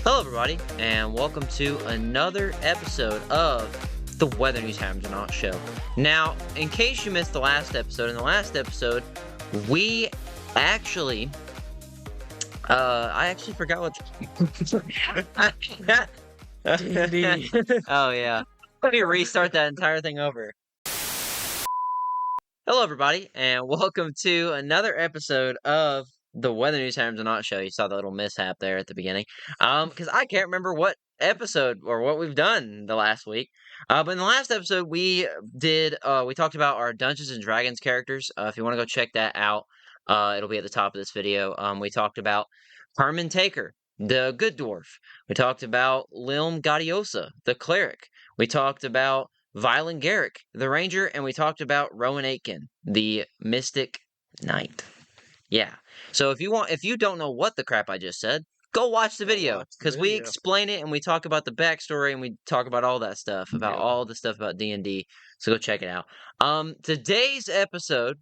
Hello, everybody, and welcome to another episode of the WNHON Show. Now, in case you missed the last episode, we actually, I actually forgot what. D&D. Oh yeah, let me restart that entire thing over. Hello, everybody, and welcome to another episode of the Weather News Times and Not Show. You saw the little mishap there at the beginning, because I can't remember what episode or what we've done the last week. But in the last episode, we talked about our Dungeons and Dragons characters. If you want to go check that out, it'll be at the top of this video. We talked about Herman Taker, the Good Dwarf. We talked about Lilm Gadiosa, the Cleric. We talked about Violent Garrick, the Ranger, and we talked about Rowan Aitken, the Mystic Knight. Yeah. So if you don't know what the crap I just said, go watch the video, because we explain it and we talk about the backstory and we talk about all that stuff, about all the stuff about D&D. So go check it out. Today's episode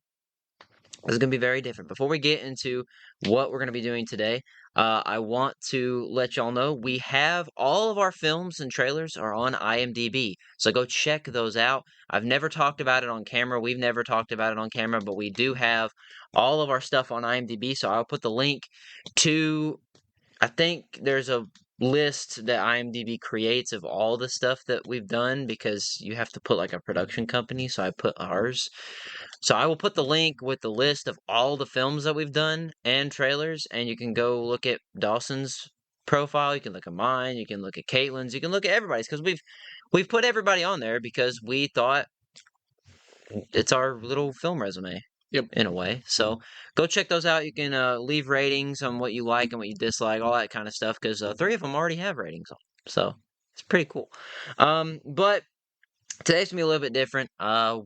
is going to be very different. Before we get into what we're going to be doing today, I want to let y'all know we have all of our films and trailers are on IMDB. So go check those out. I've never talked about it on camera. We've never talked about it on camera, but we do have all of our stuff on IMDB. So I'll put the link to, I think there's a list that IMDB creates of all the stuff that we've done, because you have to put like a production company. So I put ours. So I will put the link with the list of all the films that we've done and trailers, and you can go look at Dawson's profile. You can look at mine. You can look at Caitlin's. You can look at everybody's, because we've put everybody on there because we thought it's our little film resume. Yep. In a way. So go check those out. You can leave ratings on what you like and what you dislike, all that kind of stuff, because 3 of them already have ratings on them. So it's pretty cool. But today's going to be a little bit different.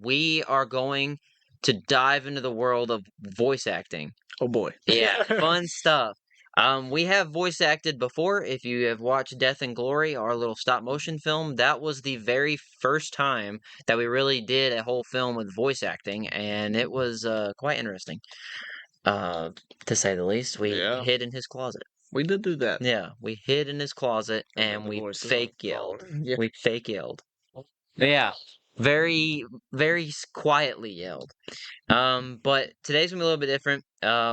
We are going to dive into the world of voice acting. Oh boy. Yeah, fun stuff. We have voice acted before. If you have watched Death and Glory, our little stop motion film, that was the very first time that we really did a whole film with voice acting, and it was quite interesting, to say the least. We hid in his closet. We did do that. Yeah, we hid in his closet and we fake yelled. Yeah. We fake yelled. Yeah, very, very quietly yelled. But today's gonna be a little bit different.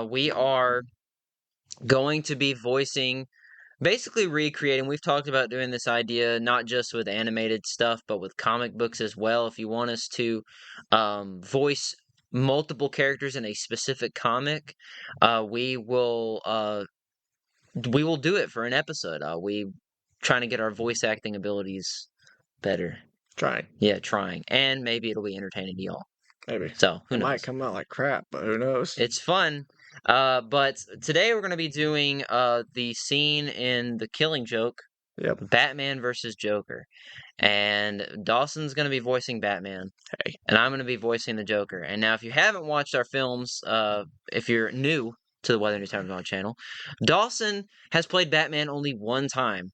We are going to be voicing, basically recreating. We've talked about doing this idea not just with animated stuff, but with comic books as well. If you want us to voice multiple characters in a specific comic, we will do it for an episode. We trying to get our voice acting abilities better. Trying. Yeah, trying. And maybe it'll be entertaining to y'all. Maybe. So, who knows? It might come out like crap, but who knows? It's fun. But today we're going to be doing the scene in The Killing Joke. Yep. Batman versus Joker. And Dawson's going to be voicing Batman. Hey. And I'm going to be voicing the Joker. And now, if you haven't watched our films, if you're new to the Weather News Times on channel, Dawson has played Batman only one time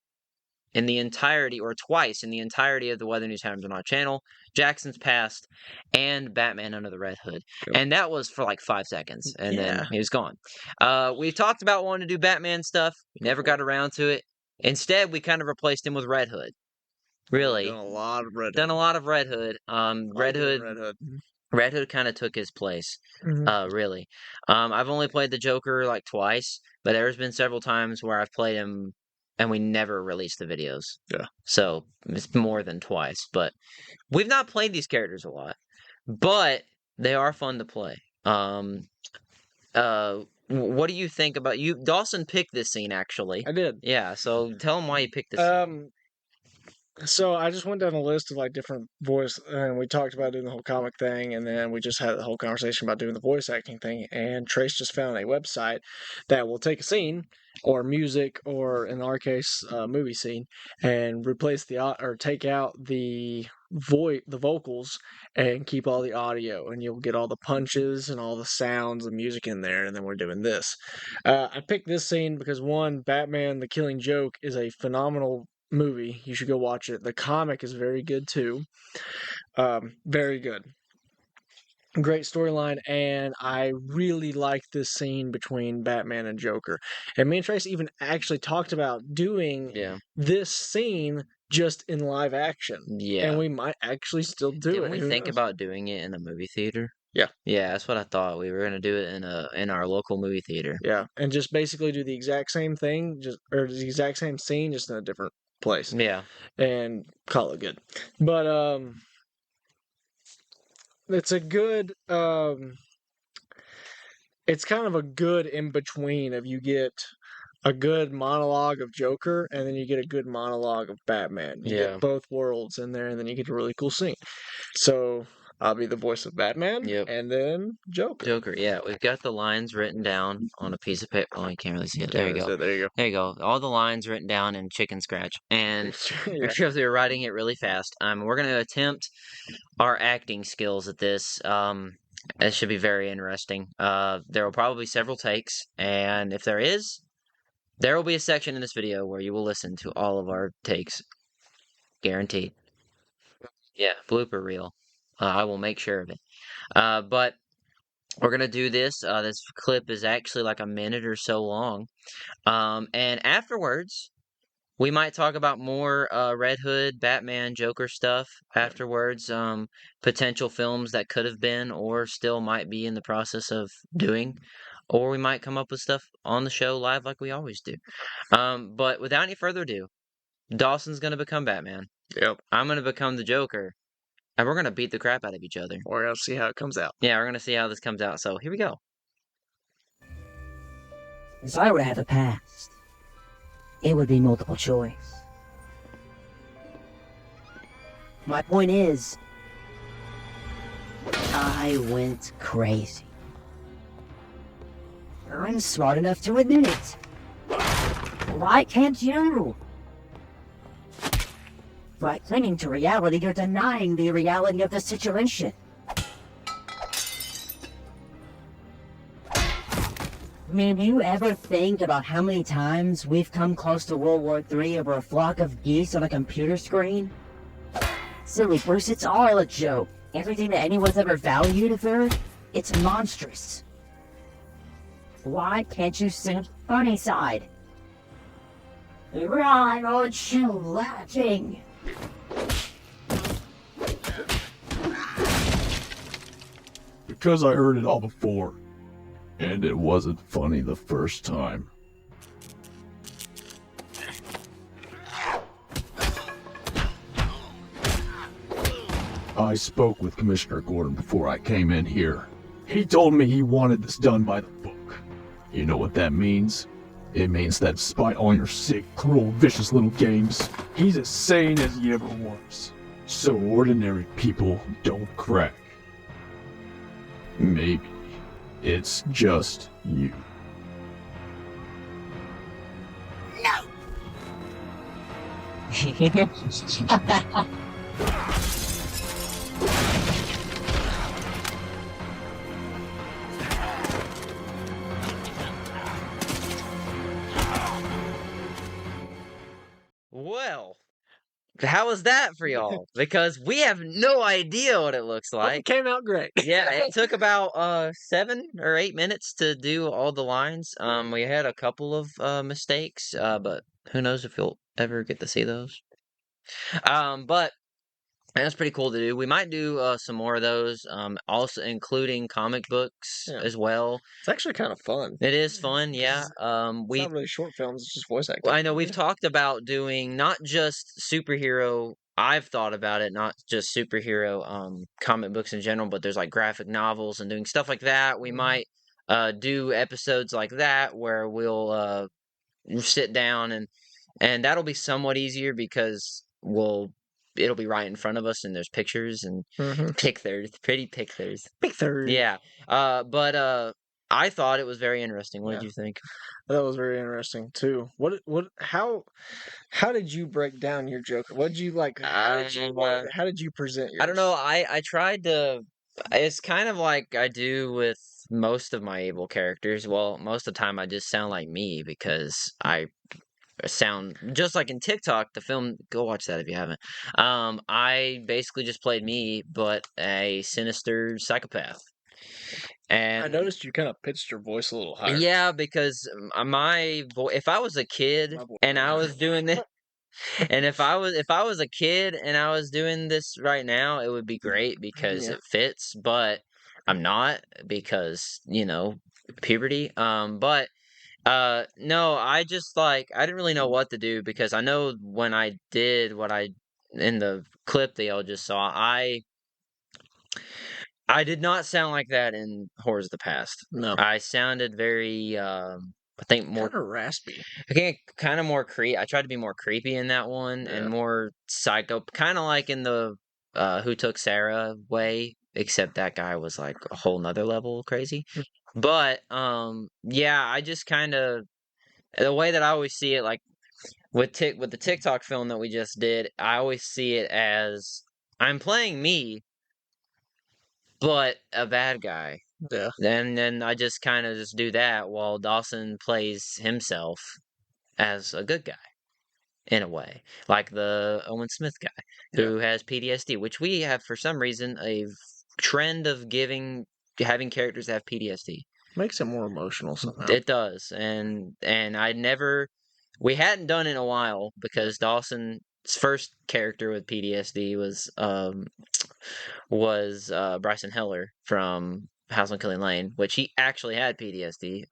in the entirety, or twice in the entirety of the Weather News Times on our channel. Jackson's Past and Batman Under the Red Hood. Yep. And that was for like 5 seconds, and then he was gone. We talked about wanting to do Batman stuff. We never got around to it. Instead, we kind of replaced him with Red Hood. Really. Done a lot of Red Hood. Done a lot of Red Hood. Red Hood kind of took his place, really. I've only played the Joker like twice, but there's been several times where I've played him and we never released the videos. Yeah. So it's more than twice. But we've not played these characters a lot, but they are fun to play. What do you think about you? Dawson picked this scene, actually. I did. Yeah. So tell him why you picked this scene. So I just went down a list of like different voice, and we talked about doing the whole comic thing, and then we just had the whole conversation about doing the voice acting thing. And Trace just found a website that will take a scene or music, or in our case, movie scene, and replace or take out the vocals and keep all the audio, and you'll get all the punches and all the sounds and music in there. And then we're doing this. I picked this scene because, one, Batman: The Killing Joke is a phenomenal movie. You should go watch it. The comic is very good too. Very good. Great storyline, and I really like this scene between Batman and Joker. And me and Trace even actually talked about doing Yeah. this scene just in live action. Yeah. And we might actually still do Didn't it. we Who think knows? about doing it in a movie theater? Yeah. Yeah, that's what I thought. We were gonna do it in our local movie theater. Yeah, and just basically do the exact same thing, or the exact same scene, just in a different place, Yeah. and call it good. But it's a good it's kind of a good in between of you get a good monologue of Joker, and then you get a good monologue of Batman. You Yeah. get both worlds in there, and then you get a really cool scene. So I'll be the voice of Batman, Yep. and then Joker. Joker, yeah, we've got the lines written down on a piece of paper. Oh, you can't really see it. There you go. There you There you go. All the lines written down in chicken scratch. And go. Yeah. because we were writing it really fast, we're going to attempt our acting skills at this. It should be very interesting. There will probably be several takes, and if there is, there will be a section in this video where you will listen to all of our takes. Guaranteed. Yeah, blooper reel. I will make sure of it. But we're gonna do this. This clip is actually like a minute or so long. And afterwards, we might talk about more Red Hood, Batman, Joker stuff afterwards. Potential films that could have been or still might be in the process of doing. Or we might come up with stuff on the show live like we always do. But without any further ado, Dawson's gonna become Batman. Yep. I'm gonna become the Joker. And we're gonna beat the crap out of each other. We're gonna see how it comes out. Yeah, we're gonna see how this comes out. So here we go. If I were to have a past, it would be multiple choice. My point is, I went crazy. I'm smart enough to admit it. Why can't you? By clinging to reality, you're denying the reality of the situation. I mean, do you ever think about how many times we've come close to World War III over a flock of geese on a computer screen? Silly Bruce, it's all a joke. Everything that anyone's ever valued of Earth, it's monstrous. Why can't you see the funny side? Why aren't you laughing? Because I heard it all before. And it wasn't funny the first time. I spoke with Commissioner Gordon before I came in here. He told me he wanted this done by the book. You know what that means? It means that despite all your sick, cruel, vicious little games, he's as sane as he ever was. So ordinary people don't crack. Maybe it's just you. Well, how was that for y'all? Because we have no idea what it looks Hope it like. came out great. Yeah, it took about 7 or 8 minutes to do all the lines. We had a couple of mistakes, but who knows if you'll ever get to see those. But that's pretty cool to do. We might do some more of those, also including comic books Yeah. as well. It's actually kind of fun. It is fun, yeah. It's We not really short films, it's just voice acting. I know we've talked about doing not just superhero. I've thought about it, not just superhero comic books in general, but there's like graphic novels and doing stuff like that. We Mhm. might do episodes like that where we'll sit down and that'll be somewhat easier because it'll be right in front of us and there's pictures and pictures, pretty pictures. Pictures. Yeah. But I thought it was very interesting. What did Yeah. you think? That was very interesting too. How did you break down your Joker? What did you like? How did you present yours? I don't know. I tried to. It's kind of like I do with most of my evil characters. Well, most of the time I just sound like me because I sound just like in TikTok, the film. Go watch that if you haven't. I basically just played me, but a sinister psychopath. I And noticed you kind of pitched your voice a little higher. yeah, because my voice. If I was a kid My voice and went I higher. was doing this, and if I was a kid and I was doing this right now, it would be great because Yeah. it fits. But I'm not because puberty. But no, I just like I didn't really know what to do because I know when I did what I in the clip that y'all just saw, I did not sound like that in Horrors of the Past. No. I sounded very I think more Kind of raspy. kind of more I tried to be more creepy in that one and Yeah. more psycho, kind of like in the Who Took Sarah way, except that guy was like a whole nother level crazy. But yeah, I just kind of the way that I always see it, like with the TikTok film that we just did, I always see it as I'm playing me, but a bad guy. Yeah. Then I just kind of just do that while Dawson plays himself as a good guy in a way, like the Owen Smith guy who has PTSD, which we have for some reason a trend of having characters have PTSD. Makes it more emotional somehow. It does, and we hadn't done it in a while because Dawson's first character with PTSD was Bryson Heller from House on Killing Lane, which he actually had PTSD.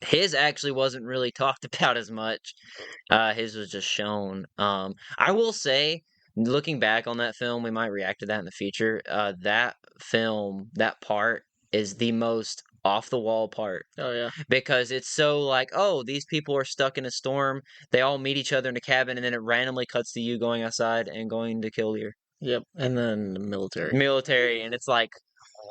His actually wasn't really talked about as much. His was just shown. I will say, looking back on that film, we might react to that in the future. That film, that part is the most off the wall part. Oh yeah. Because it's so like, oh, these people are stuck in a storm. They all meet each other in a cabin, and then it randomly cuts to you going outside and going to kill your Yep. And then the military, and it's like,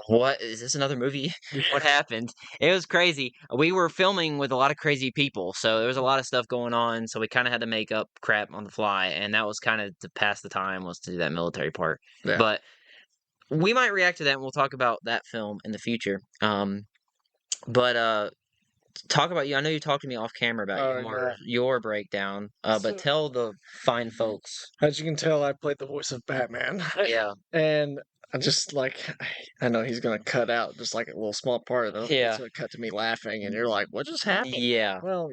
what is this, another movie? What happened? It was crazy. We were filming with a lot of crazy people, so there was a lot of stuff going on, so we kind of had to make up crap on the fly, and that was kind of to pass the time, was to do that military part. Yeah. But we might react to that, and we'll talk about that film in the future. But talk about you. I know you talked to me off camera about your breakdown, but tell the fine folks. As you can tell, I played the voice of Batman. Yeah. And I just I know he's gonna cut out just like a little small part of it. Yeah. It's gonna cut to me laughing, and you're like, "What just happened?" Yeah. Well,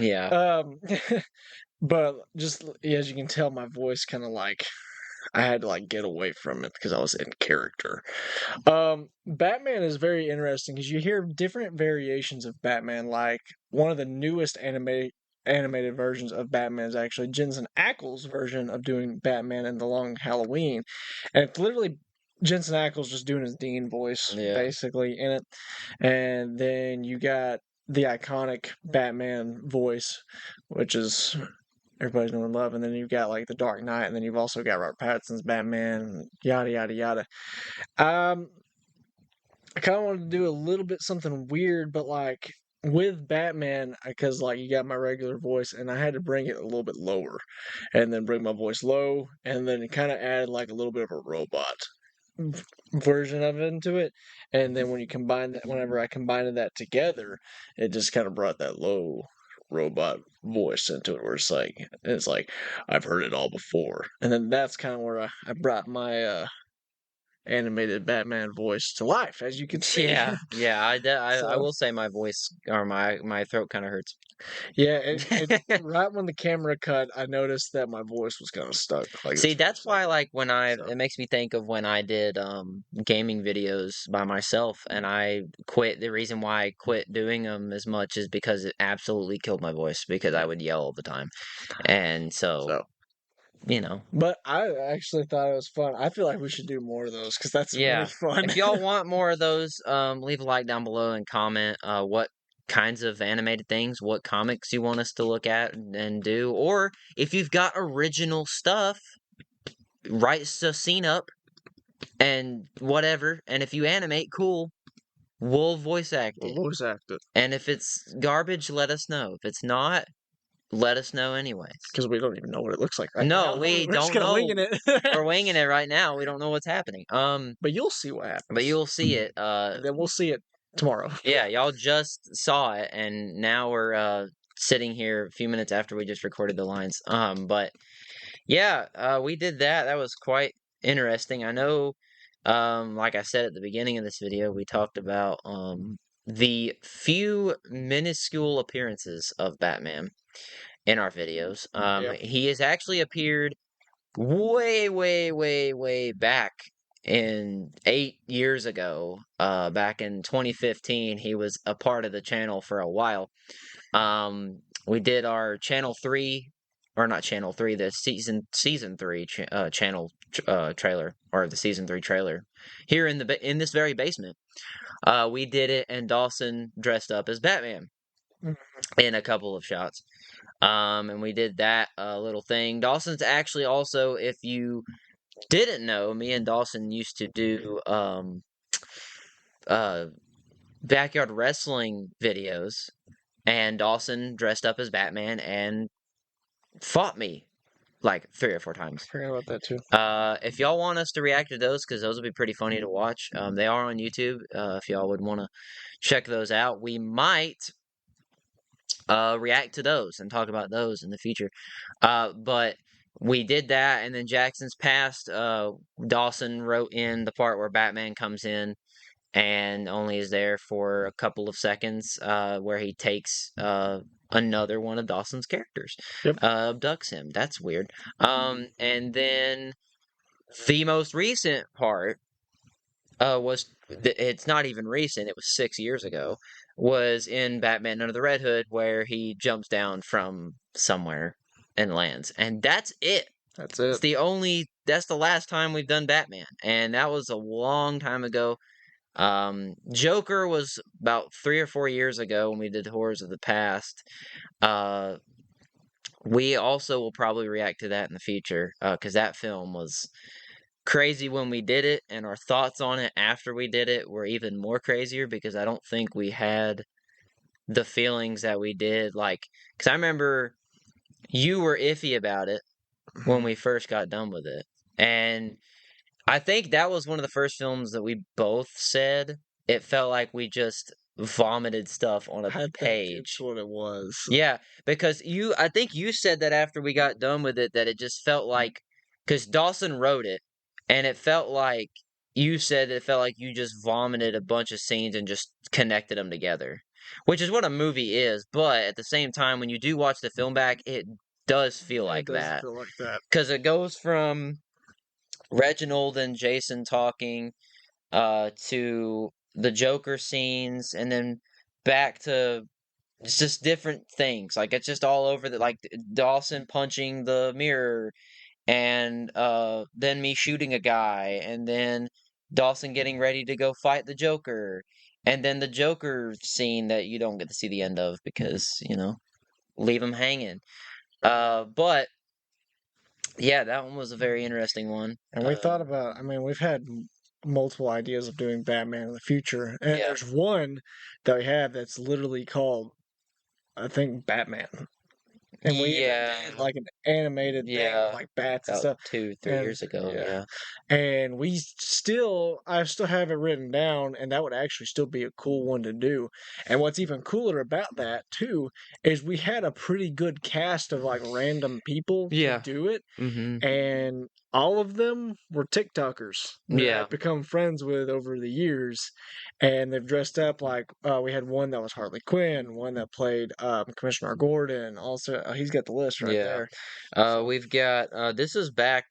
Yeah. But just as you can tell, my voice kind of like I had to like get away from it because I was in character. Batman is very interesting because you hear different variations of Batman. Like one of the newest animated versions of Batman is actually Jensen Ackles' version of doing Batman in the Long Halloween, and it's literally Jensen Ackles just doing his Dean voice basically in it. And then you got the iconic Batman voice, which is everybody's knowing and love, and then you've got like the Dark Knight, and then you've also got Robert Pattinson's Batman, yada yada yada. I kind of wanted to do a little bit something weird, but like with Batman, because like you got my regular voice, and I had to bring it a little bit lower, and then bring my voice low, and then kind of add like a little bit of a robot version of it into it, and then when you combine that, whenever I combined that together, it just kind of brought that low robot voice into it, where it's like I've heard it all before, and then that's kind of where I brought my animated Batman voice to life, as you can see. Yeah. I So- will say my voice or my throat kind of hurts. Yeah, right when the camera cut, I noticed that my voice was kind of stuck. Like See, it's that's why like when So- it makes me think of when I did gaming videos by myself and I quit. The reason why I quit doing them as much is because it absolutely killed my voice because I would yell all the time. And so But I actually thought it was fun. I feel like we should do more of those because that's Yeah. really fun. If y'all want more of those, leave a like down below and comment what kinds of animated things, what comics you want us to look at and do, or if you've got original stuff, write a scene up and whatever. And if you animate, cool, we'll voice act it. We'll voice act it And if it's garbage, let us know. If it's not, let us know anyways. because we don't even know what it looks like right No, now. we We're just don't gonna know. winging it. We're winging it right now. We don't know what's happening. But you'll see what happens. But you'll see it. And then we'll see it tomorrow. Yeah, y'all just saw it, and now we're sitting here a few minutes after we just recorded the lines. But yeah, we did that. That was quite interesting. I know, like I said at the beginning of this video, we talked about the few minuscule appearances of Batman in our videos. Yep. He has actually appeared way, way, way, way back in 8 years ago. Back in 2015, he was a part of the channel for a while. We did our channel 3, or not channel 3, the season 3 channel trailer, or the season 3 trailer here in this very basement. We did it, and Dawson dressed up as Batman in a couple of shots. And we did that little thing. Dawson's actually also, if you didn't know, me and Dawson used to do backyard wrestling videos, and Dawson dressed up as Batman and fought me like 3 or 4 times. I forgot about that too. If y'all want us to react to those, because those will be pretty funny to watch, they are on YouTube. If y'all would want to check those out, we might react to those and talk about those in the future. But we did that, and then Jackson's Past, Dawson wrote in the part where Batman comes in and only is there for a couple of seconds, where he takes another one of Dawson's characters, Yep. abducts him. That's weird. And then the most recent part it's not even recent, it was 6 years ago, was in Batman Under the Red Hood, where he jumps down from somewhere and lands. And that's it. That's It's it. that's the last time we've done Batman. And that was a long time ago. Joker was about 3 or 4 years ago when we did Horrors of the Past. We also will probably react to that in the future, because that film was crazy when we did it, and our thoughts on it after we did it were even more crazier, because I don't think we had the feelings that we did. Like, because I remember you were iffy about it when we first got done with it, and I think that was one of the first films that we both said it felt like we just vomited stuff on a page. That's what it was. Yeah, because I think you said that after we got done with it, that it just felt like, because Dawson wrote it, and it felt like, you said it felt like you just vomited a bunch of scenes and just connected them together, which is what a movie is. But at the same time, when you do watch the film back, it does feel like that. Feel like that. Because it goes from Reginald and Jason talking to the Joker scenes, and then back to it's just different things. Like, it's just all over like Dawson punching the mirror, and then me shooting a guy, and then Dawson getting ready to go fight the Joker, and then the Joker scene that you don't get to see the end of because, leave him hanging. But yeah, that one was a very interesting one. And we thought about, we've had multiple ideas of doing Batman in the future. And Yeah. there's one that we have that's literally called, I think, Batman. And we even did like an animated thing with like bats and stuff. 2-3 years ago, yeah. And I still have it written down, and that would actually still be a cool one to do. And what's even cooler about that too is we had a pretty good cast of like random people to do it, and all of them were TikTokers that I've become friends with over the years, and they've dressed up like we had one that was Harley Quinn, one that played Commissioner Gordon. Also, he's got the list right there. We've got this is back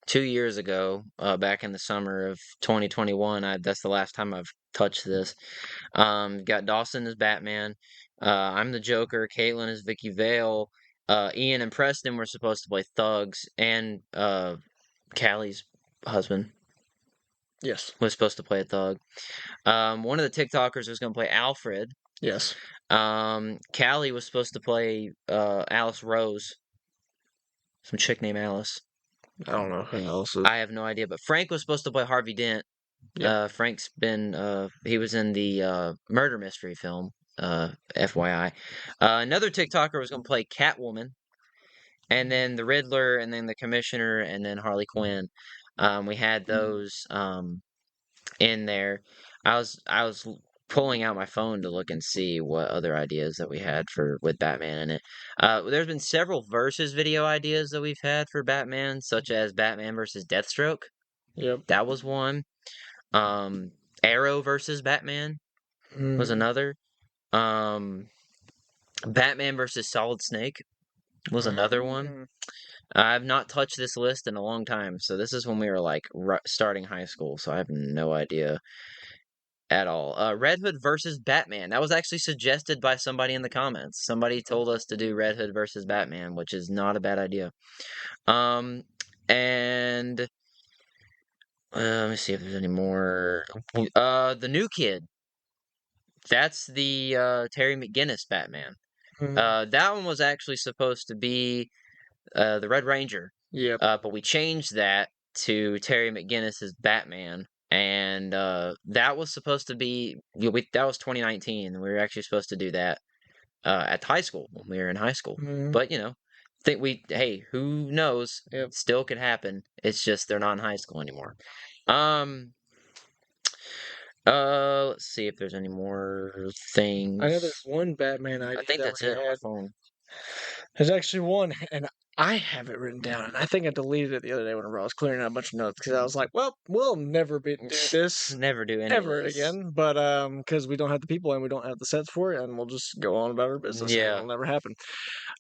2 years ago, back in the summer of 2021. That's the last time I've touched this. Got Dawson as Batman. I'm the Joker. Caitlin is Vicky Vale. Ian and Preston were supposed to play thugs, and Callie's husband Yes. was supposed to play a thug. One of the TikTokers was going to play Alfred. Yes. Callie was supposed to play Alice Rose. Some chick named Alice. I don't know who else is. I have no idea, but Frank was supposed to play Harvey Dent. Yeah. Frank's been he was in the murder mystery film, FYI. Another TikToker was going to play Catwoman, and then the Riddler, and then the Commissioner, and then Harley Quinn. We had those in there. I was pulling out my phone to look and see what other ideas that we had with Batman in it. There's been several versus video ideas that we've had for Batman, such as Batman versus Deathstroke. Yep. That was one. Arrow versus Batman was another. Batman versus Solid Snake was another one. I've not touched this list in a long time, so this is when we were like starting high school, so I have no idea at all. Red Hood versus Batman. That was actually suggested by somebody in the comments. Somebody told us to do Red Hood versus Batman, which is not a bad idea. And let me see if there's any more. The New Kid. That's the Terry McGinnis Batman. That one was actually supposed to be the Red Ranger. Yep. But we changed that to Terry McGinnis's Batman, and that was supposed to be that was 2019, and we were actually supposed to do that at high school when we were in high school. But hey, who knows? Yep. Still could happen. It's just they're not in high school anymore. Let's see if there's any more things. I know there's one Batman idea. I think that's it on my phone. There's actually one, and I have it written down, and I think I deleted it the other day whenever I was clearing out a bunch of notes, because I was like, well, we'll never do this Never do any ever of this. again, but because we don't have the people and we don't have the sets for it, and we'll just go on about our business. Yeah. And it'll never happen.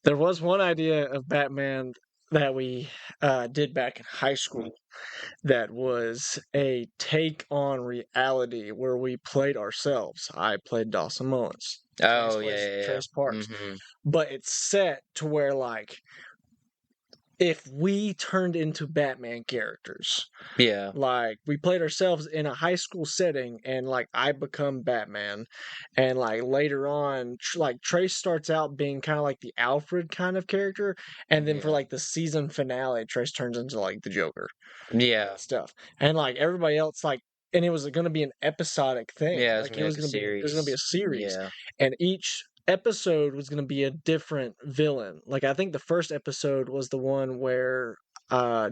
There was one idea of Batman that we did back in high school that was a take on reality where we played ourselves. I played Dawson Mullins. Oh, yeah. Trace Parks. Mm-hmm. But it's set to where, like, if we turned into Batman characters, Yeah. like, we played ourselves in a high school setting, and, like, I become Batman, and, like, later on, like, Trace starts out being kind of like the Alfred kind of character, and then for, like, the season finale, Trace turns into, like, the Joker. Yeah. Stuff. And, like, everybody else, like, and it was going to be an episodic thing. Yeah, like, it was going to be a series. Yeah. And each episode was going to be a different villain. Like, I think the first episode was the one where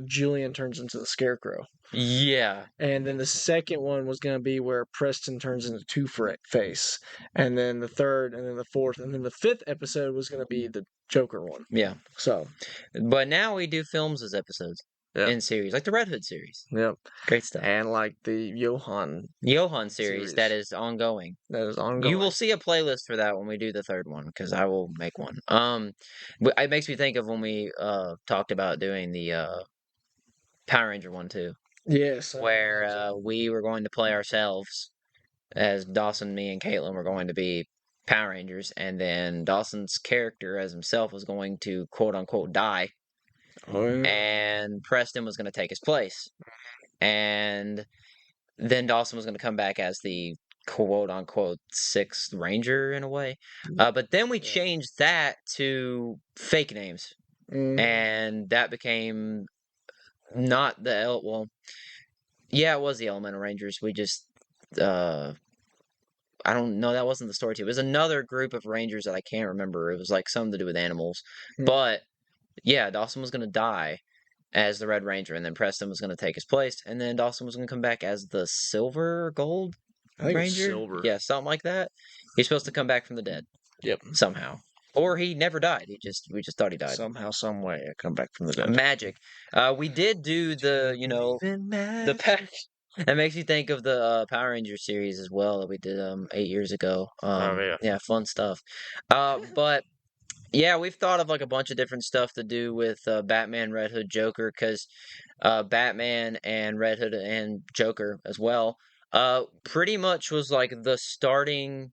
Julian turns into the Scarecrow. Yeah. And then the second one was going to be where Preston turns into Two-Face. And then the third, and then the fourth, and then the fifth episode was going to be the Joker one. Yeah. So. But now we do films as episodes. Yep. In series, like the Red Hood series. Yep. Great stuff. And like the WNHON series that is ongoing. That is ongoing. You will see a playlist for that when we do the third one, because I will make one. It makes me think of when we talked about doing the Power Ranger one too. Yes. Where we were going to play ourselves as Dawson, me, and Caitlin were going to be Power Rangers, and then Dawson's character as himself was going to quote unquote die. Oh, yeah. And Preston was going to take his place. And then Dawson was going to come back as the quote-unquote sixth ranger in a way. But then we changed that to fake names. And that became not the... Well, yeah, it was the Elemental Rangers. We just... I don't know, that wasn't the story too. It was another group of rangers that I can't remember. It was like something to do with animals. But... yeah, Dawson was going to die as the Red Ranger, and then Preston was going to take his place, and then Dawson was going to come back as the Silver or Gold Ranger? Silver. Yeah, something like that. He's supposed to come back from the dead. Yep. Somehow. Or he never died. We just thought he died. Somehow, some way, come back from the dead. Magic. We did do the, the pack. That makes me think of the Power Ranger series as well that we did 8 years ago. Yeah, fun stuff. But... yeah, we've thought of like a bunch of different stuff to do with Batman, Red Hood, Joker, because Batman and Red Hood and Joker as well pretty much was like the starting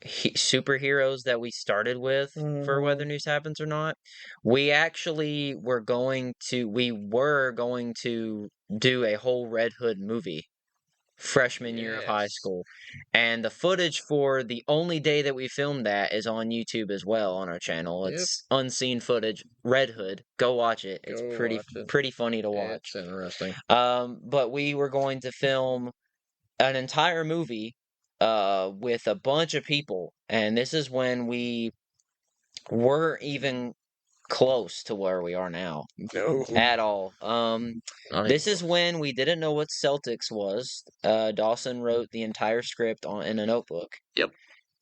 superheroes that we started with for Whether News Happens or Not. We actually were going to do a whole Red Hood movie. Freshman year of high school, and the footage for the only day that we filmed that is on YouTube as well on our channel. It's unseen footage. Red Hood, go watch it. It's pretty funny to watch. It's interesting. But we were going to film an entire movie with a bunch of people, and this is when we weren't even close to where we are now No. at all. Not This even is when we didn't know what Celtics was. Dawson wrote the entire script in a notebook. Yep.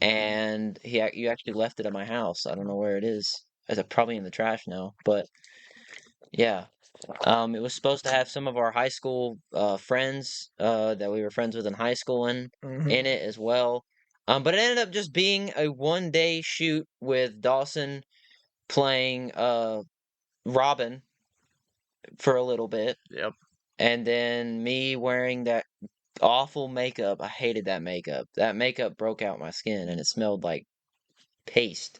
And you actually left it at my house. I don't know where it is. It's probably in the trash now. But yeah, it was supposed to have some of our high school friends that we were friends with in high school in it as well. But it ended up just being a 1-day shoot with Dawson playing Robin for a little bit. Yep. And then me wearing that awful makeup. I hated that makeup. That makeup broke out my skin and it smelled like paste.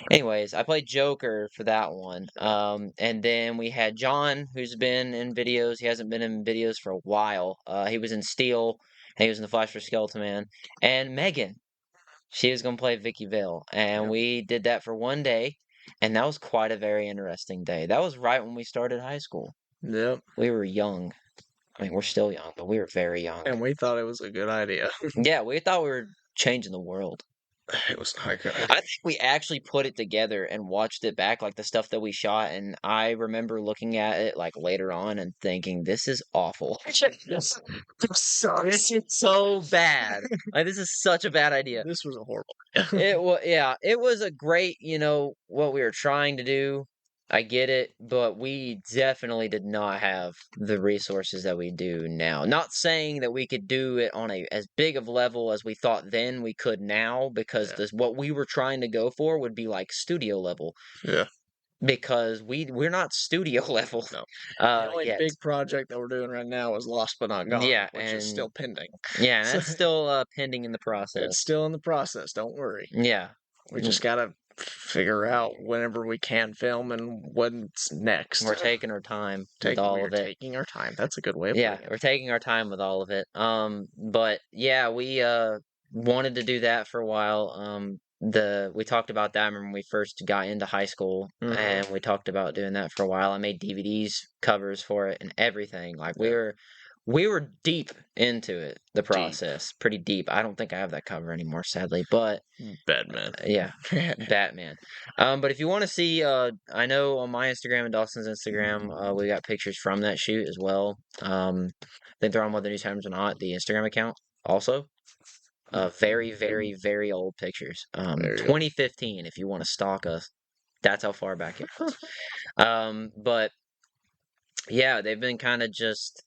Anyways, I played Joker for that one. And then we had John, who's been in videos. He hasn't been in videos for a while. He was in Steel, and he was in The Flash for Skeleton Man. And Megan, she was going to play Vicky Vale. And we did that for 1 day, and that was quite a very interesting day. That was right when we started high school. Yep. We were young. I mean, we're still young, but we were very young. And we thought it was a good idea. Yeah, we thought we were changing the world. It was not good. I think we actually put it together and watched it back, like the stuff that we shot, and I remember looking at it like later on and thinking, "This is awful. This is so bad. Like this is such a bad idea." This was a horrible It was a great, what we were trying to do. I get it, but we definitely did not have the resources that we do now. Not saying that we could do it on as big of level as we thought then we could now, because what we were trying to go for would be like studio level. Yeah. Because we're not studio level. No. The only yet. big project that we're doing right now is Lost But Not Gone, which is still pending. Yeah, that's still pending in the process. It's still in the process, don't worry. Yeah. We just gotta figure out whenever we can film and what's next. We're taking our time with all of it. Taking our time. That's a good way of putting it. We're taking our time with all of it. But yeah, we wanted to do that for a while. We talked about that when we first got into high school, and we talked about doing that for a while. I made DVDs covers for it and everything. Like we were deep into it, the process, pretty deep. I don't think I have that cover anymore, sadly, but Batman. Yeah, Batman. But if you want to see, I know on my Instagram and Dawson's Instagram, we got pictures from that shoot as well. I think they're on Whether News Times or Not, the Instagram account also. Very, very, very old pictures. 2015, if you want to stalk us. That's how far back it was. But yeah, they've been kind of just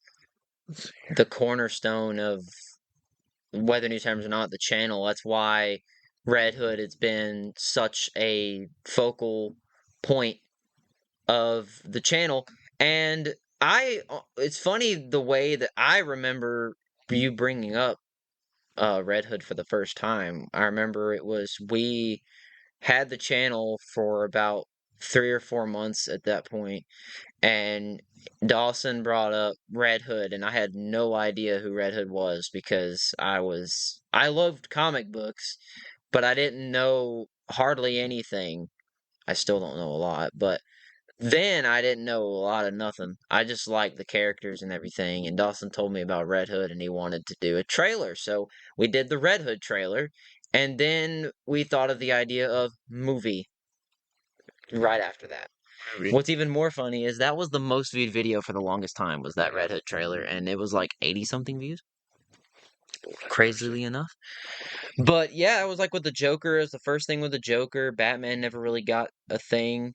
the cornerstone of Whether News Times or Not, the channel. That's why Red Hood has been such a focal point of the channel. And it's funny the way that I remember you bringing up Red Hood for the first time. I remember we had the channel for about 3 or 4 months at that point, and Dawson brought up Red Hood, and I had no idea who Red Hood was because I loved comic books, but I didn't know hardly anything. I still don't know a lot, but then I didn't know a lot of nothing. I just liked the characters and everything, and Dawson told me about Red Hood, and he wanted to do a trailer, so we did the Red Hood trailer, and then we thought of the idea of movie right after that. What's even more funny is that was the most viewed video for the longest time, was that Red Hood trailer, and it was like 80-something views. Crazily enough. But yeah, it was like with the Joker, it was the first thing with the Joker. Batman never really got a thing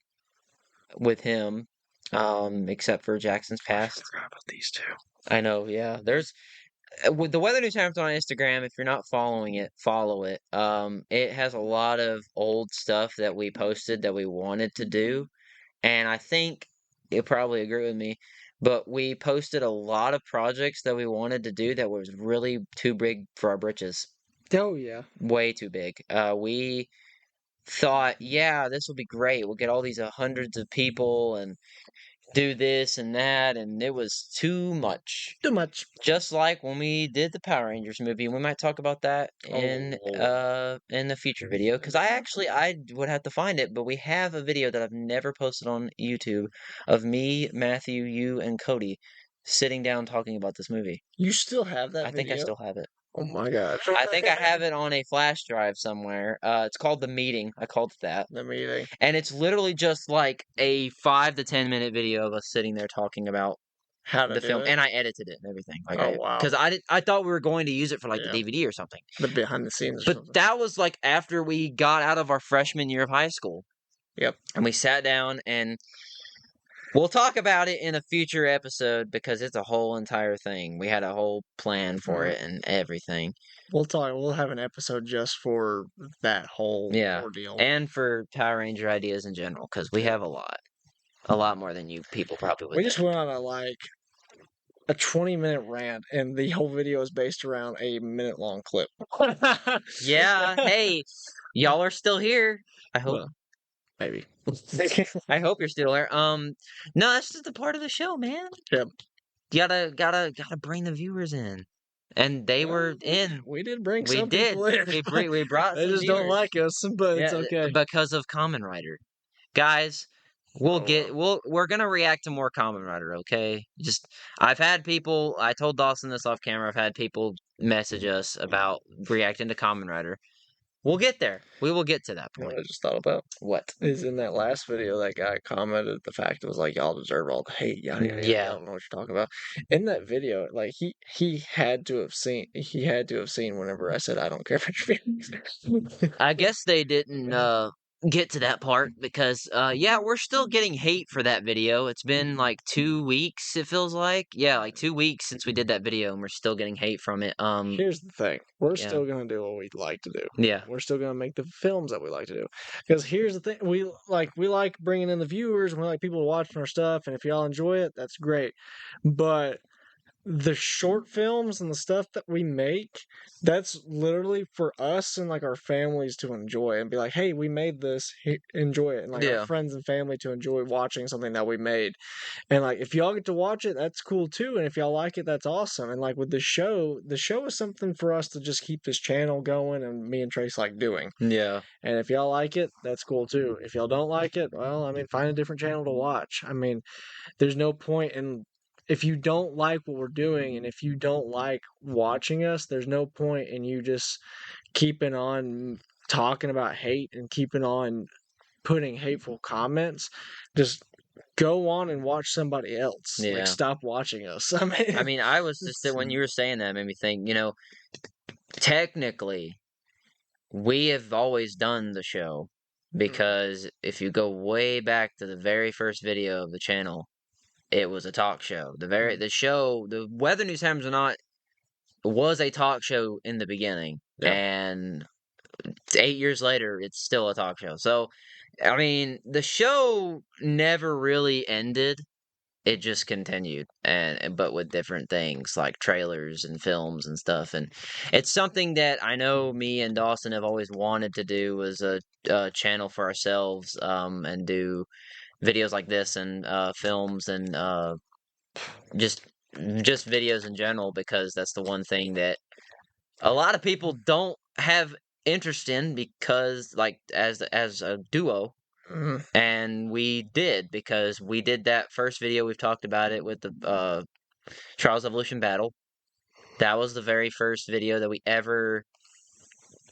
with him, except for Jackson's Past. I forgot about these two. I know, yeah. There's with the Weather News Times on Instagram. If you're not following it, follow it. It has a lot of old stuff that we posted that we wanted to do, and I think you'll probably agree with me. But we posted a lot of projects that we wanted to do that was really too big for our britches. Oh yeah, Way too big. We thought, yeah, this will be great. We'll get all these hundreds of people and do this and that, and it was too much. too much. Just like when we did the Power Rangers movie, we might talk about that in the future video, because I would have to find it, but we have a video that I've never posted on YouTube of me, Matthew, you, and Cody sitting down talking about this movie. You still have that I video? think I still have it. Oh my gosh. I think I have it on a flash drive somewhere. It's called The Meeting. I called it that. The meeting. And it's literally just like a 5 to 10 minute video of us sitting there talking about How to the do film, it. and I edited it and everything. Like, Oh, wow. Because I thought we were going to use it for like Yeah. the DVD or something. The behind the scenes or But something. that was like after we got out of our freshman year of high school. Yep. And we sat down, and we'll talk about it in a future episode because it's a whole entire thing. We had a whole plan for it and everything. We'll have an episode just for that whole ordeal. And for Power Ranger ideas in general, because we have a lot more than you people probably would. We just went on a 20-minute rant, and the whole video is based around a minute-long clip. Yeah, hey, y'all are still here. I hope. Well, maybe. I hope you're still there. No, that's just a part of the show, man. Yep. You gotta bring the viewers in, and they were in. We did bring We some did. people in. We brought. They some just don't viewers. like us, but it's okay. Because of Kamen Rider, guys. We're gonna react to more Kamen Rider, okay? I've had people. I told Dawson this off camera. I've had people message us about reacting to Kamen Rider. We'll get there. We will get to that You know point. what I just thought about? What? Is in that last video, that guy commented the fact it was like, y'all deserve all the hate. Yada, yada, yada. Yeah. I don't know what you're talking about. In that video, like he had to have seen whenever I said I don't care about your feelings. I guess they didn't get to that part because we're still getting hate for that video. It's been like 2 weeks, it feels like. Yeah, like 2 weeks since we did that video, and we're still getting hate from it. Here's the thing. We're still gonna do what we like to do. Yeah. We're still gonna make the films that we like to do. Because here's the thing, we like bringing in the viewers, and we like people watching our stuff, and if y'all enjoy it, that's great. But the short films and the stuff that we make, that's literally for us and like our families to enjoy and be like, hey, we made this, enjoy it, and like our friends and family to enjoy watching something that we made. And like if y'all get to watch it, that's cool too, and if y'all like it, that's awesome. And like with the show is something for us to just keep this channel going, and me and Trace like doing. Yeah. And if y'all like it, that's cool too. If y'all don't like it, well, I mean, find a different channel to watch. I mean, there's no point in, if you don't like what we're doing, and if you don't like watching us, there's no point in you just keeping on talking about hate and keeping on putting hateful comments. Just go on and watch somebody else. Yeah. Like, stop watching us. I mean, I was just, when you were saying that, it made me think, technically, we have always done the show, because if you go way back to the very first video of the channel, it was a talk show. The Weather News Hammers or Not was a talk show in the beginning, and 8 years later, it's still a talk show. So, I mean, the show never really ended. It just continued, but with different things like trailers and films and stuff. And it's something that I know me and Dawson have always wanted to do, was a channel for ourselves, and do videos like this, and films, and just videos in general, because that's the one thing that a lot of people don't have interest in, because like as a duo. And we did, because we did that first video. We've talked about it with the Trials Evolution Battle. That was the very first video that we ever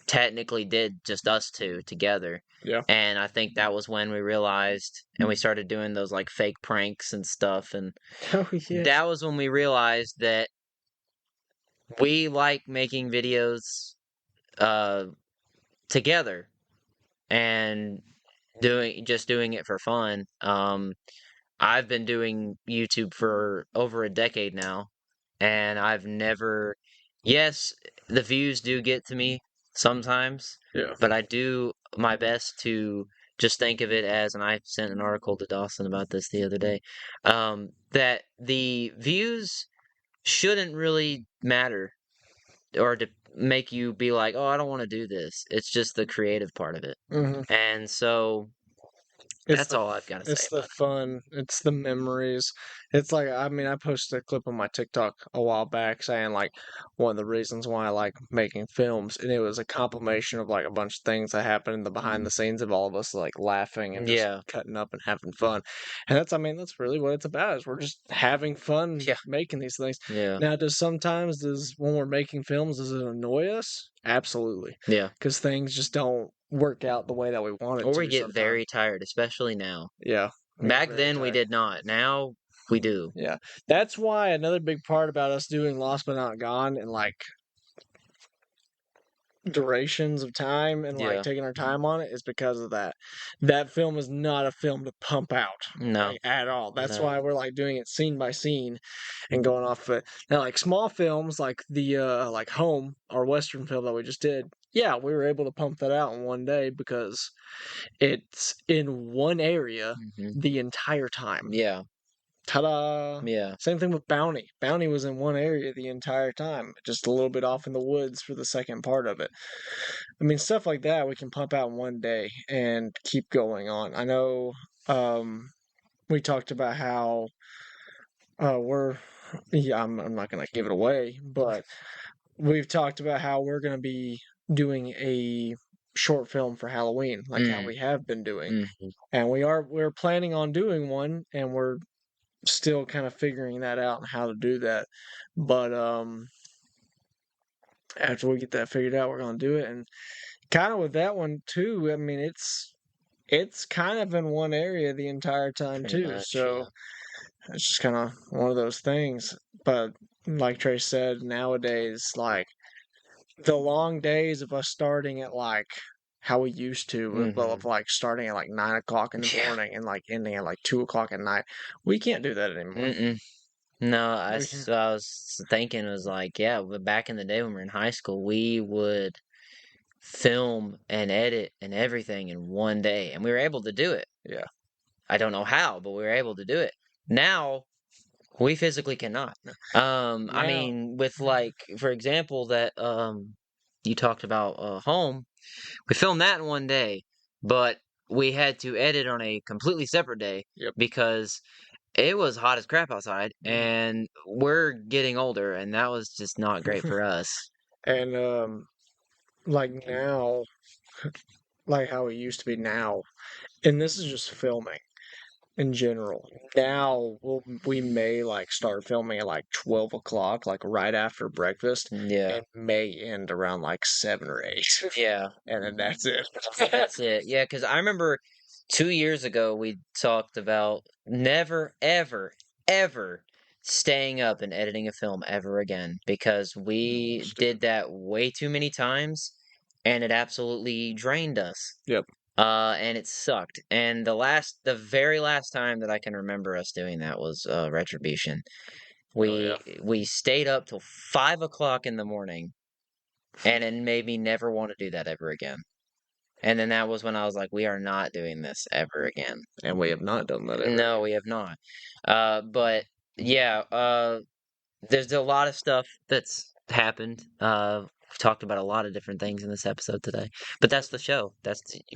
technically did, just us two together. Yeah. And I think that was when we realized, and we started doing those like fake pranks and stuff, and that was when we realized that we like making videos together, and doing it for fun. I've been doing YouTube for over a decade now, and I've never, yes, the views do get to me sometimes, but I do my best to just think of it as, and I sent an article to Dawson about this the other day, that the views shouldn't really matter, or to make you be like, oh, I don't want to do this. It's just the creative part of it. And so That's all I've got to say It's the about fun. It's the memories. It's like, I mean, I posted a clip on my TikTok a while back saying like one of the reasons why I like making films, and it was a compilation of like a bunch of things that happened in the behind the scenes of all of us like laughing and it. just Yeah. cutting up and having fun. And that's, I mean, that's really what it's about. Is we're just having fun Yeah. making these things. Yeah. Now, does when we're making films, does it annoy us? Absolutely, Yeah. because things just don't work out the way that we want it Or to we get sometimes. very tired, especially now. Yeah. we get Back very then we tired. did not. Now we do. Yeah. That's why another big part about us doing Lost But Not Gone and like durations of time and like Yeah. taking our time on it is because of that. That film is not a film to pump out No. like, at all. That's No. why we're like doing it scene by scene and going off of it. Now like small films like the like Home, our Western film that we just did, yeah, we were able to pump that out in one day because it's in one area Mhm. the entire time. Yeah. Ta-da! Yeah. Same thing with Bounty. Bounty was in one area the entire time, just a little bit off in the woods for the second part of it. I mean, stuff like that we can pump out in one day and keep going on. I know we talked about how I'm not going to give it away, but we've talked about how we're going to be doing a short film for Halloween, like how we have been doing. Mhm. And we're planning on doing one, and we're still kind of figuring that out and how to do that. But after we get that figured out, we're gonna do it. And kind of with that one too, I mean it's kind of in one area the entire time Pretty too. much, So yeah. it's just kind of one of those things. But like Trey said, nowadays, like the long days of us starting at like how we used to, of like starting at like 9 o'clock in the Yeah. morning and like ending at like 2 o'clock at night, we can't do that anymore. Mm-mm. No, We that's can't. what I was thinking was like, yeah, but back in the day when we were in high school, we would film and edit and everything in one day, and we were able to do it. Yeah. I don't know how, but we were able to do it. Now, we physically cannot. I Now, mean, with like, for example, that you talked about Home, we filmed that in one day, but we had to edit on a completely separate day Yep. because it was hot as crap outside, and we're getting older, and that was just not great for us. and like now, like how it used to be now, and this is just filming in general. Now we may like start filming at like 12 o'clock, like right after breakfast, Yeah. and may end around like 7 or 8, Yeah. and then that's it. That's it. Yeah, because I remember 2 years ago we talked about never, ever, ever staying up and editing a film ever again because we Stupid. did that way too many times and it absolutely drained us. Yep. And it sucked. And the very last time that I can remember us doing that was Retribution. yeah. We stayed up till 5 o'clock in the morning, and it made me never want to do that ever again. And then that was when I was like, we are not doing this ever again. And we have not done that ever. No, we have not. But yeah, there's a lot of stuff that's happened. We've talked about a lot of different things in this episode today. But that's the show.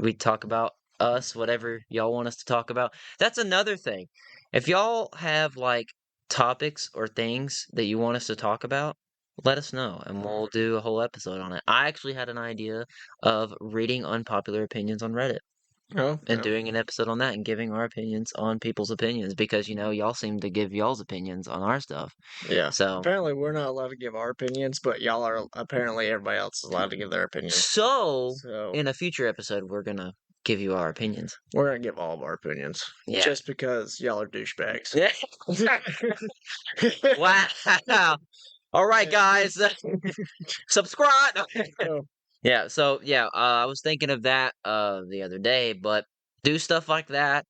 We talk about us, whatever y'all want us to talk about. That's another thing. If y'all have like topics or things that you want us to talk about, let us know and we'll do a whole episode on it. I actually had an idea of reading unpopular opinions on Reddit Oh, and yeah. doing an episode on that and giving our opinions on people's opinions because y'all seem to give y'all's opinions on our stuff. Yeah. So Apparently, we're not allowed to give our opinions, but y'all are. Apparently, everybody else is allowed to give their opinions. So So in a future episode we're gonna give you our opinions. we're gonna give all of our opinions, Yeah. just because y'all are douchebags. Wow. All right, guys. Subscribe. Oh, Yeah, so yeah, I was thinking of that the other day, but do stuff like that.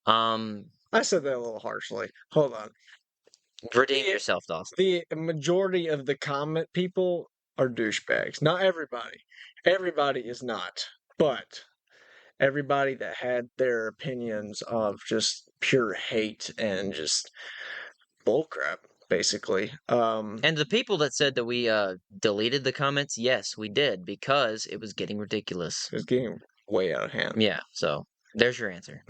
I said that a little harshly. Hold on. Redeem yourself, Dawson. The majority of the comment people are douchebags. Not everybody. Everybody is not. But everybody that had their opinions of just pure hate and just bullcrap, basically. And the people that said that we deleted the comments, yes, we did because it was getting ridiculous. It was getting way out of hand. Yeah, so There's your answer.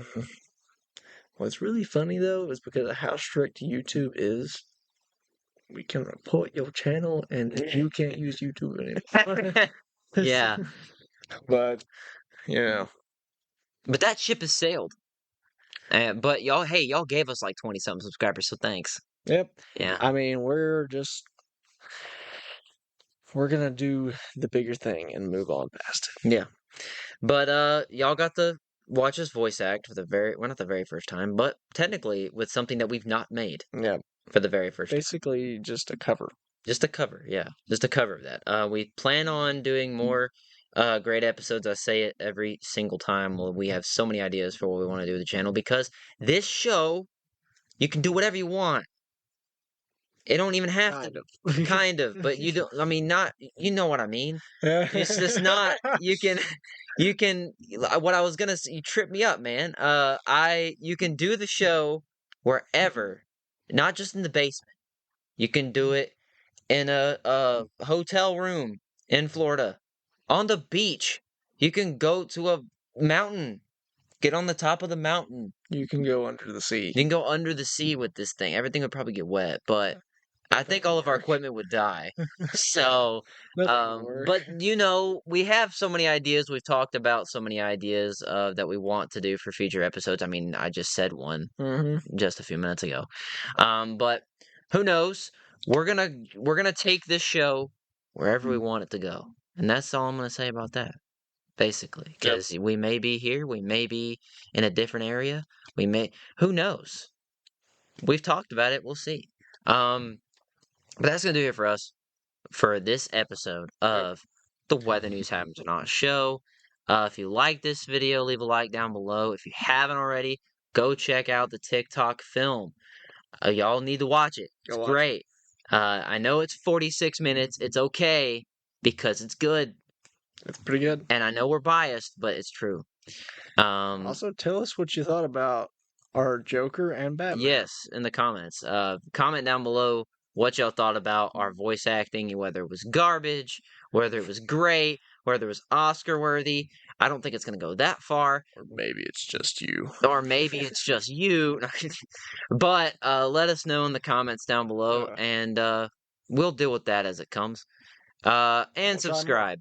What's really funny though is because of how strict YouTube is, we can report your channel and you can't use YouTube anymore. Yeah. But you know, But that ship has sailed. But y'all gave us like 20 something subscribers, so thanks. yep. Yeah. I mean, we're gonna do the bigger thing and move on past it. Yeah. But y'all got to watch us voice act for not the very first time, but technically with something that we've not made Yeah, for the very first time. basically just a cover. Just a cover, yeah. Just a cover of that. We plan on doing more great episodes. I say it every single time. Well, we have so many ideas for what we want to do with the channel because this show, you can do whatever you want. It don't even have Kind to. of. Kind of, but you don't. I mean, not. You know what I mean. It's just not. You can. You can. What I was gonna say. You tripped me up, man. You can do the show wherever, not just in the basement. You can do it in a hotel room in Florida, on the beach. You can go to a mountain. Get on the top of the mountain. You can go under the sea. You can go under the sea with this thing. Everything would probably get wet, but I think all of our equipment would die. So, Nothing would but work. we have so many ideas. We've talked about so many ideas that we want to do for future episodes. I mean, I just said one just a few minutes ago. But who knows? We're gonna take this show wherever we want it to go, and that's all I'm gonna say about that. Basically, Yep. because we may be here, we may be in a different area, who knows? We've talked about it. We'll see. But that's gonna do it for us for this episode of the Weather News Happens or Not show. If you like this video, leave a like down below. If you haven't already, go check out the TikTok film. Y'all need to watch it. It's Go watch it. great. I know it's 46 minutes. It's okay because it's good. It's pretty good. And I know we're biased, but it's true. Also, tell us what you thought about our Joker and Batman. Yes, in the comments. Comment down below what y'all thought about our voice acting, whether it was garbage, whether it was great, whether it was Oscar worthy. I don't think it's going to go that far. Or maybe it's just you. Or maybe it's just you. But let us know in the comments down below, and we'll deal with that as it comes. And subscribe.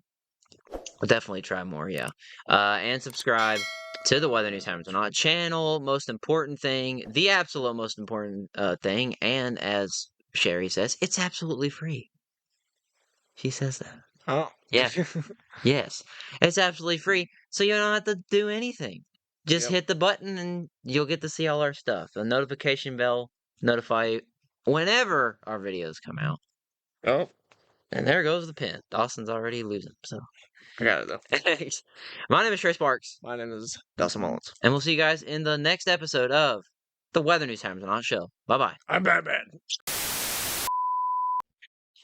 We'll definitely try more, yeah. And subscribe to the Weather News Happens or Not channel. Most important thing, the absolute most important thing, and as Sherry says, it's absolutely free. She says that. Oh. Yeah. Yes. It's absolutely free, so you don't have to do anything. Just hit the button and you'll get to see all our stuff. The notification bell notify you whenever our videos come out. Oh. And there goes the pin. Dawson's already losing, so. I got it though. My name is Trey Sparks. My name is Dawson Mullins. And we'll see you guys in the next episode of the Weather News Happens or Not show. Bye-bye. I'm Batman.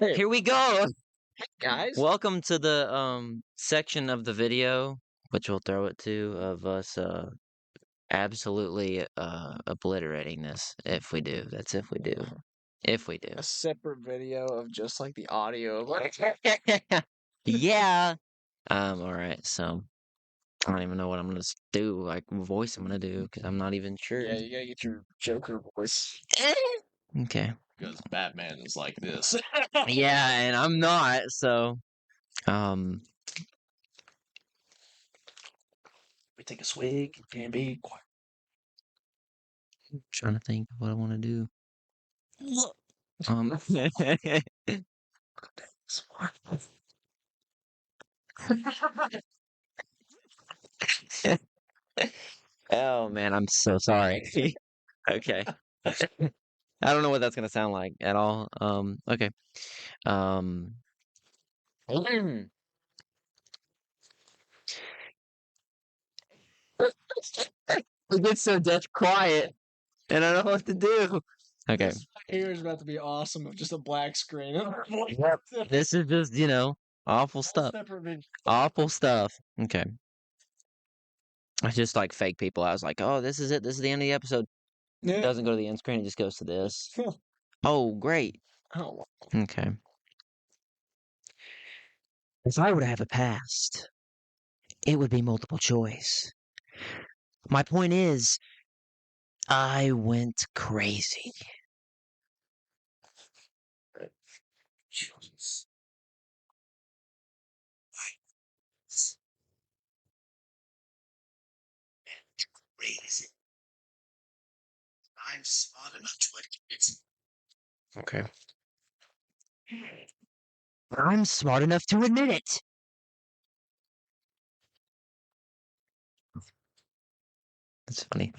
Hey. Here we go. Guys. Welcome to the section of the video, which we'll throw it to, of us absolutely obliterating this. If we do. That's if we do. If we do. A separate video of just like the audio of like Yeah. Alright, so I don't even know what I'm gonna do, like voice I'm gonna do, because I'm not even sure. Yeah, you gotta get your Joker voice. Okay. Because Batman is like this. Yeah, and I'm not, so We take a swig and be quiet. I'm trying to think of what I want to do. Oh man, I'm so sorry. Okay. I don't know what that's gonna sound like at all. Okay. It gets so dead quiet, and I don't know what to do. Okay. Here is about to be awesome of just a black screen. Yep. This is just, awful stuff. Awful stuff. Okay. I just like fake people. I was like, oh, this is it. This is the end of the episode. Yeah. It doesn't go to the end screen. It just goes to this. Oh, great. Oh. Okay. If I were to have a past, it would be multiple choice. My point is, I went crazy. Jeez. Crazy. I'm smart enough to admit. Okay. I'm smart enough to admit it. That's funny.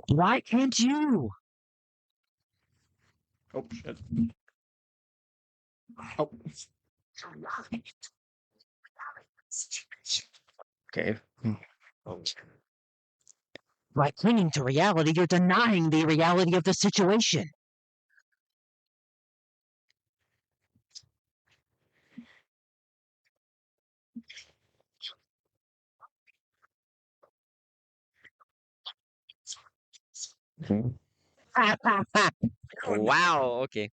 Why can't you? Oh shit. Oh. Okay. By clinging to reality, you're denying the reality of the situation. Wow. Okay.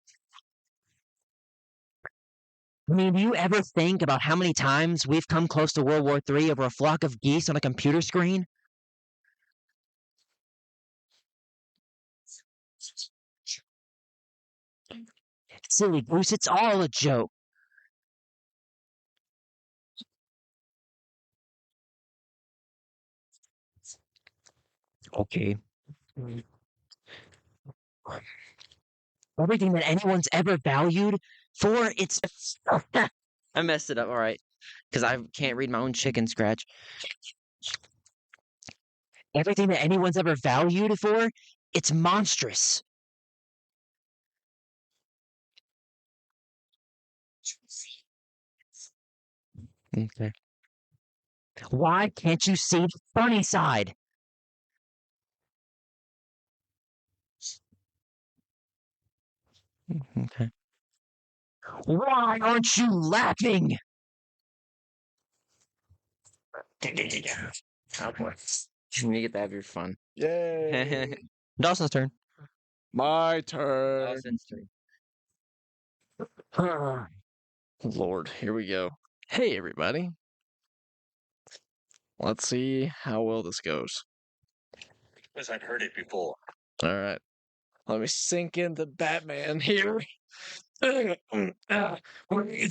I mean, do you ever think about how many times we've come close to World War III over a flock of geese on a computer screen? Silly goose, it's all a joke. Okay. Everything that anyone's ever valued for its I messed it up. All right. Because I can't read my own chicken scratch. everything that anyone's ever valued for, it's monstrous. Okay. Why can't you see the funny side? Okay. Why aren't you laughing? Cowboys. You get to have your fun. Yay. Dawson's turn. My turn. Dawson's turn. Lord, here we go. Hey, everybody. Let's see how well this goes. Because I've heard it before. All right. Let me sink into Batman here. All right. Let me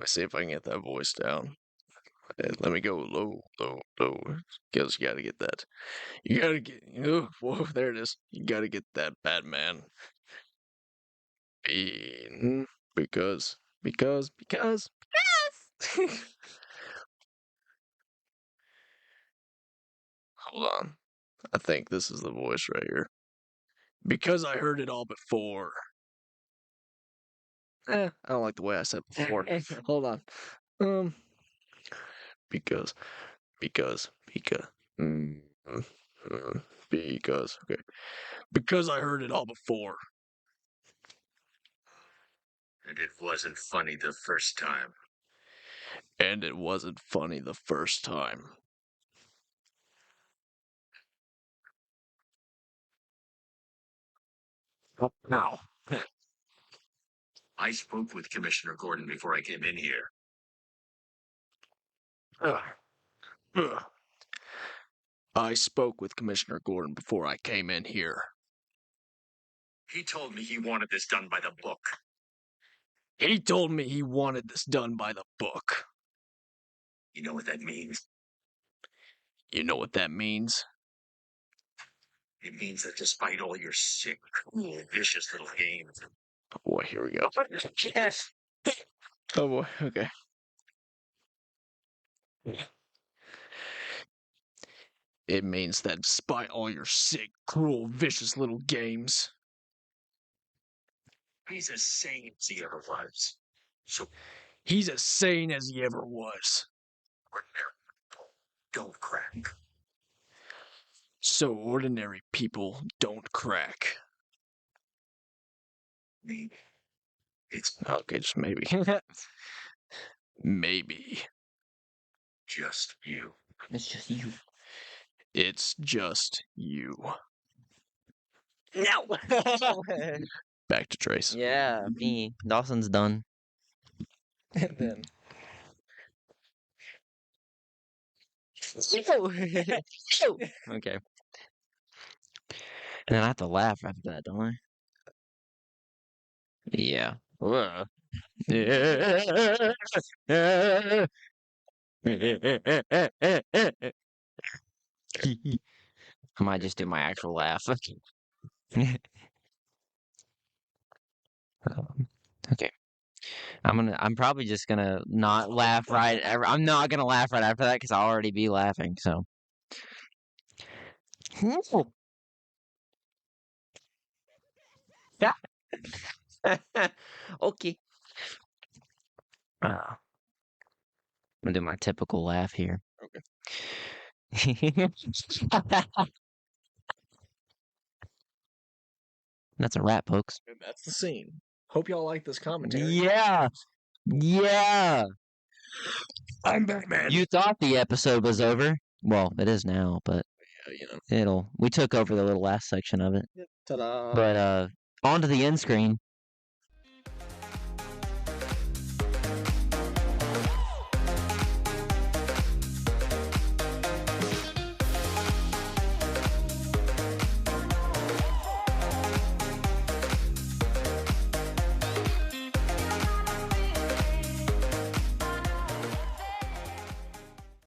see if I can get that voice down. Let me go low, low, low. Because you gotta get that. You gotta get. Oh, whoa, there it is. You gotta get that Batman. Because. Hold on. I think this is the voice right here. Because I heard it all before. I don't like the way I said before. Hold on. Because. Because. Mm, because. Okay. Because I heard it all before. And it wasn't funny the first time. And it wasn't funny the first time. Now, I spoke with Commissioner Gordon before I came in here. Ugh. I spoke with Commissioner Gordon before I came in here. He told me he wanted this done by the book. He told me he wanted this done by the book. You know what that means? You know what that means? It means that despite all your sick, cruel, vicious little games, Oh boy, here we go. yes, Oh boy, okay. It means that despite all your sick, cruel, vicious little games, he's as sane as he ever was. So he's as sane as he ever was. ordinary people don't crack. So ordinary people don't crack. Maybe it's Okay, just maybe. Maybe. just you. It's just you. It's just you. No. Back to Trace. Yeah, me. Dawson's done. And then Okay. And then I have to laugh after that, don't I? Yeah. Ugh. I might just do my actual laugh. Okay. I'm probably just gonna not laugh right. I'm not gonna laugh right after that because I'll already be laughing. So. Okay. I'm gonna do my typical laugh here. Okay. That's a wrap, folks. and that's the scene. Hope y'all like this commentary. Yeah. Yeah. I'm Batman. You thought the episode was over. Well, it is now, but You know. we took over the little last section of it. Ta-da. But onto the end screen.